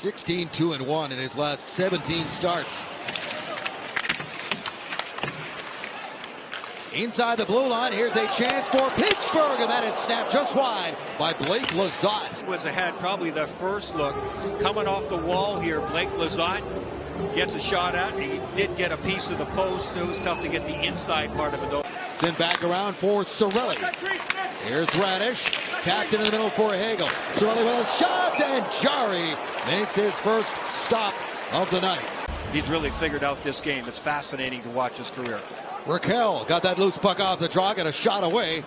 16-2-1 in his last 17 starts. Inside the blue line, here's a chance for Pittsburgh, and that is snapped just wide by Blake Lizotte. Was ahead, probably the first look. Coming off the wall here, Blake Lizotte gets a shot at. He did get a piece of the post. It was tough to get the inside part of it, though. Sent back around for Cirelli. Here's Radish, tapped in the middle for Hagel. Cirelli with a shot, and Jarry makes his first stop of the night. He's really figured out this game. It's fascinating to watch his career. Raquel got that loose puck off the draw, got a shot away.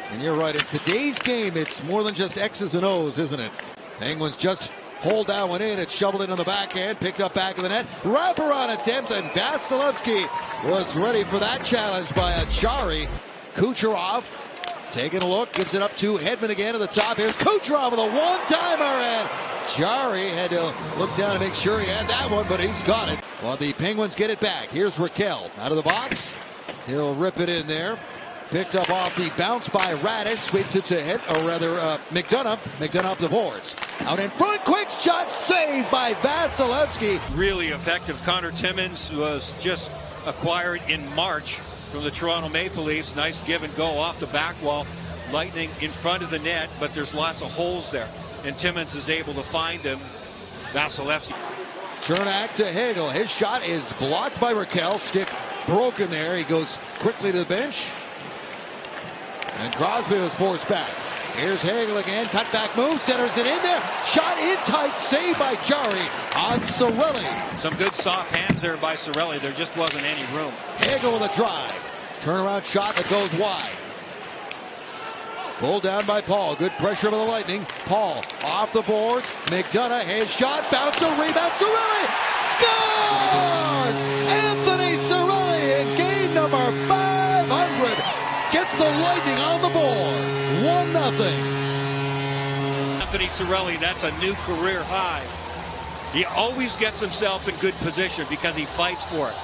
And you're right, in today's game, it's more than just X's and O's, isn't it? Penguins just hold that one in. It's shoveled in on the backhand, picked up back of the net. Wraparound attempt, and Vasilevsky was ready for that challenge by a Jarry. Kucherov taking a look, gives it up to Hedman again at the top. Here's Kucherov with a one-timer, and Jarry had to look down to make sure he had that one, but he's got it. Well, the Penguins get it back. Here's Raquel out of the box. He'll rip it in there. Picked up off the bounce by Radish. Sweeps it to McDonough. McDonough up the boards. Out in front, quick shot saved by Vasilevsky. Really effective. Connor Timmins was just acquired in March from the Toronto Maple Leafs. Nice give and go off the back wall. Lightning in front of the net, but there's lots of holes there. And Timmins is able to find him. Vasilevsky. Chernak to Hagel. His shot is blocked by Raquel. Stick broken there. He goes quickly to the bench. And Crosby was forced back. Here's Hagel again. Cut back move. Centers it in there. Shot in tight. Saved by Jarry on Cirelli. Some good soft hands there by Cirelli. There just wasn't any room. Hagel with a drive. Turnaround shot that goes wide. Pulled down by Paul. Good pressure by the Lightning. Paul off the boards. McDonough. His shot. Bounce a rebound. Cirelli scores! Anthony Cirelli in game number 500. Gets the Lightning on the board. 1-0. Anthony Cirelli, that's a new career high. He always gets himself in good position because he fights for it.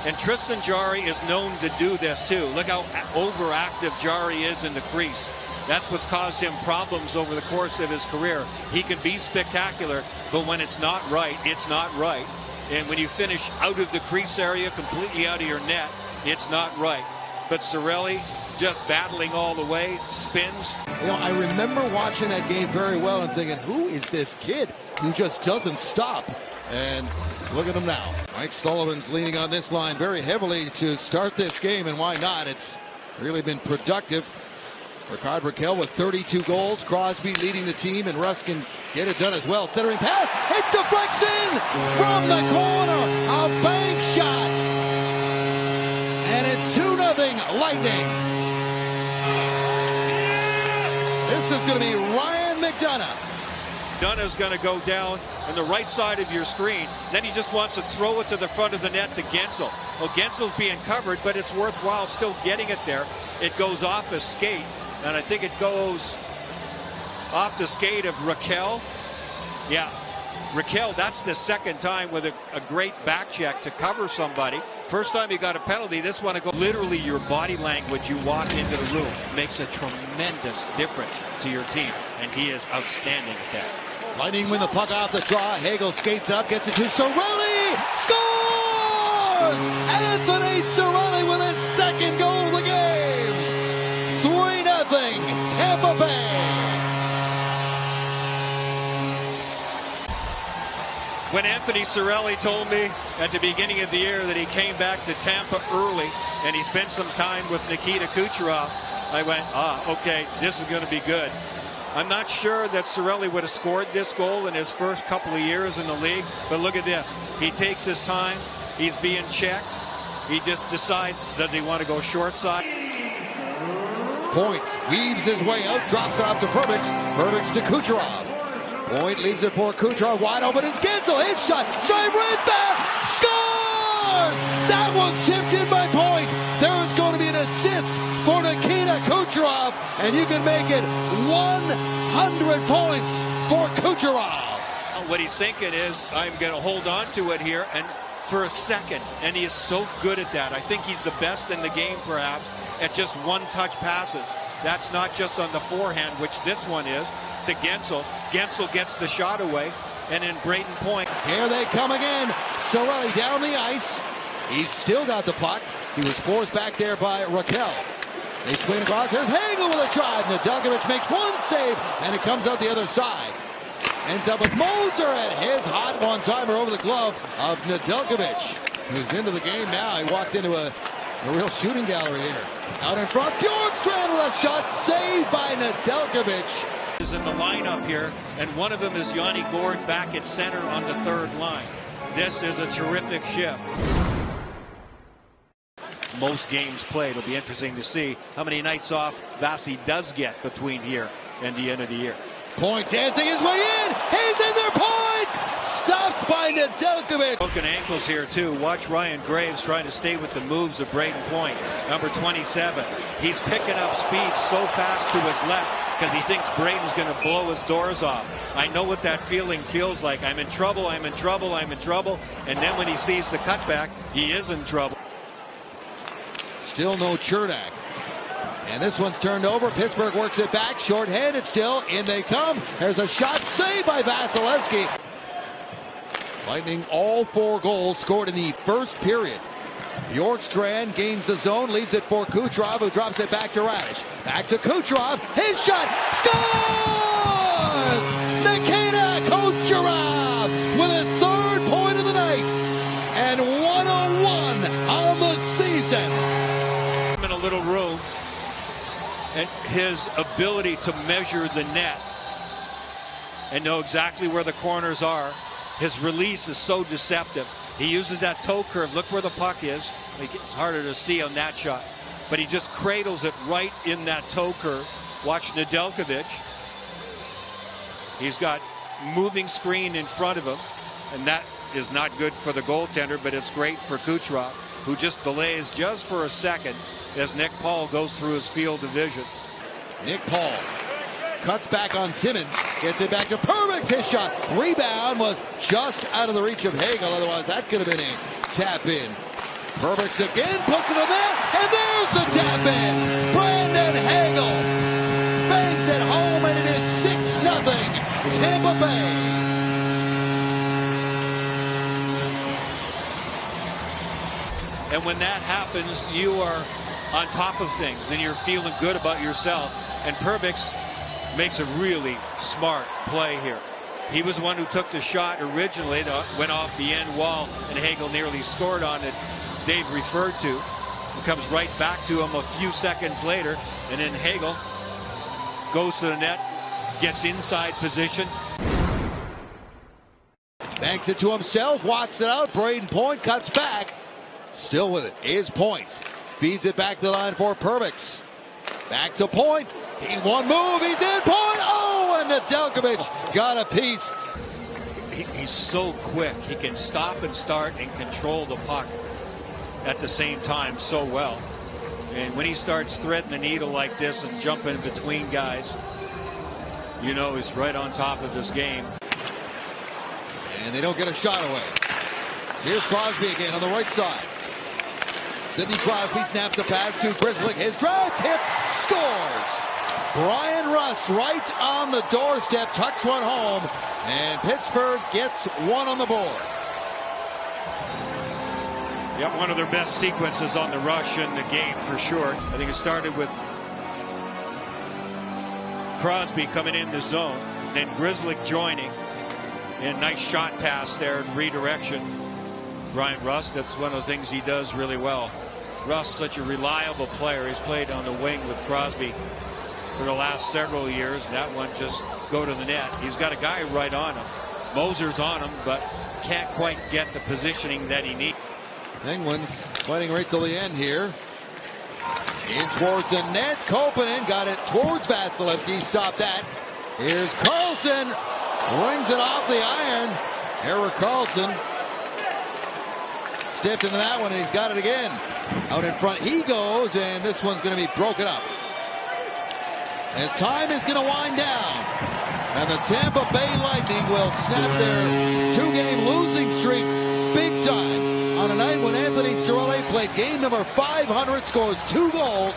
And Tristan Jarry is known to do this too. Look how overactive Jarry is in the crease. That's what's caused him problems over the course of his career. He can be spectacular, but when it's not right, it's not right. And when you finish out of the crease area, completely out of your net, it's not right. But Cirelli just battling all the way, spins. You know, I remember watching that game very well and thinking, who is this kid who just doesn't stop? And look at him now. Mike Sullivan's leaning on this line very heavily to start this game, and why not? It's really been productive. Rickard Raquel with 32 goals. Crosby leading the team, and Russ can get it done as well. Centering pass. It deflects in from the corner. A bank shot. And it's 2-0 Lightning. This is going to be Ryan McDonough. McDonough's going to go down on the right side of your screen. Then he just wants to throw it to the front of the net to Gensel. Well, Gensel's being covered, but it's worthwhile still getting it there. It goes off the skate, and I think it goes off the skate of Raquel. Yeah, Raquel, that's the second time with a great back check to cover somebody. First time he got a penalty, this one, literally your body language you walk into the room makes a tremendous difference to your team, and he is outstanding at that. Lightning win the puck off the draw. Hagel skates up, gets it to Cirelli, scores! Anthony Cirelli with his second goal of the game. 3-0 Tampa Bay. When Anthony Cirelli told me at the beginning of the year that he came back to Tampa early and he spent some time with Nikita Kucherov, I went, okay, this is going to be good. I'm not sure that Cirelli would have scored this goal in his first couple of years in the league, but look at this. He takes his time. He's being checked. He just decides, does he want to go short side? Points, weaves his way out, drops off to Perbix. Perbix to Kucherov. Point leaves it for Kucherov. Wide open is Gensel. His shot. Straight right back. Scores! That one's tipped in by Point. There is going to be an assist for Nikita Kucherov. And you can make it 100 points for Kucherov. What he's thinking is, I'm going to hold on to it here and for a second. And he is so good at that. I think he's the best in the game, perhaps, at just one-touch passes. That's not just on the forehand, which this one is, to Gensel. Gensel gets the shot away. and in Braden Point. Here they come again. Sorelli down the ice. He's still got the puck. He was forced back there by Raquel. They swing across. Here's Hagel with a drive. Nedeljkovic makes one save, and it comes out the other side. Ends up with Moser, and his hot one-timer over the glove of Nedeljkovic, who's into the game now. He walked into a real shooting gallery here. Out in front, Bjorkstrand with a shot saved by Nedeljkovic. Is in the lineup here, and one of them is Yanni Gord back at center on the third line. This is a terrific shift. Most games played. It'll be interesting to see how many nights off Vasi does get between here and the end of the year. Point dancing his way in. He's in there. Point stopped by Nedeljkovic. Broken ankles here too. Watch Ryan Graves trying to stay with the moves of Braden Point, number 27. He's picking up speed so fast to his left because he thinks Braden's going to blow his doors off. I know what that feeling feels like. I'm in trouble. I'm in trouble. I'm in trouble. And then when he sees the cutback, he is in trouble. Still no Chernak. And this one's turned over. Pittsburgh works it back. Short-handed still. In they come. There's a shot saved by Vasilevsky. Lightning all 4 goals scored in the first period. Bjorkstrand gains the zone. Leaves it for Kucherov, who drops it back to Radish. Back to Kucherov. His shot. Scores! Nikita Kucherov with his 3rd point of the night. And 101 on the season. In a little room, and his ability to measure the net and know exactly where the corners are. His release is so deceptive. He uses that toe curve. Look where the puck is. It's harder to see on that shot, but he just cradles it right in that toe curve. Watch Nedeljkovic. He's got moving screen in front of him, and that is not good for the goaltender, but it's great for Kucherov, who just delays just for a second as Nick Paul goes through his field of vision. Nick Paul cuts back on Timmins, gets it back to Perbix. His shot, rebound was just out of the reach of Hagel. Otherwise, that could have been a tap in. Perbix again puts it in there, and there's the tap in. Brandon Hagel bangs it home, and it is 6-0 Tampa Bay. And when that happens, you are on top of things and you're feeling good about yourself. And Perbix makes a really smart play here. He was the one who took the shot originally that went off the end wall, and Hagel nearly scored on it. Dave referred to. It comes right back to him a few seconds later, and then Hagel goes to the net, gets inside position. Banks it to himself, walks it out. Braden Point cuts back. Still with it is Point. Feeds it back to the line for Perbix. Back to Point. He one move. He's in. Point. Oh, and Nedeljkovic got a piece. He's so quick. He can stop and start and control the puck at the same time so well. And when he starts threading the needle like this and jumping between guys, you know he's right on top of this game. And they don't get a shot away. Here's Crosby again on the right side. Sidney Crosby snaps the pass to Grzelcyk. His drive tip scores. Brian Rust right on the doorstep, tucks one home, and Pittsburgh gets one on the board. Yep, one of their best sequences on the rush in the game for sure. I think it started with Crosby coming in the zone, then Grzelcyk joining, and nice shot pass there in redirection. Brian Rust, that's one of the things he does really well. Rust, such a reliable player. He's played on the wing with Crosby for the last several years. That one just go to the net. He's got a guy right on him. Moser's on him, but can't quite get the positioning that he needs. Penguins fighting right till the end here. In towards the net. Kopanen got it towards Vasilevsky. Stopped that. Here's Carlson. Rings it off the iron. Erik Karlsson stepped into that one, and he's got it again. Out in front he goes, and this one's going to be broken up. As time is going to wind down, and the Tampa Bay Lightning will snap their two-game losing streak big time on a night when Anthony Cirelli played game number 500, scores 2 goals,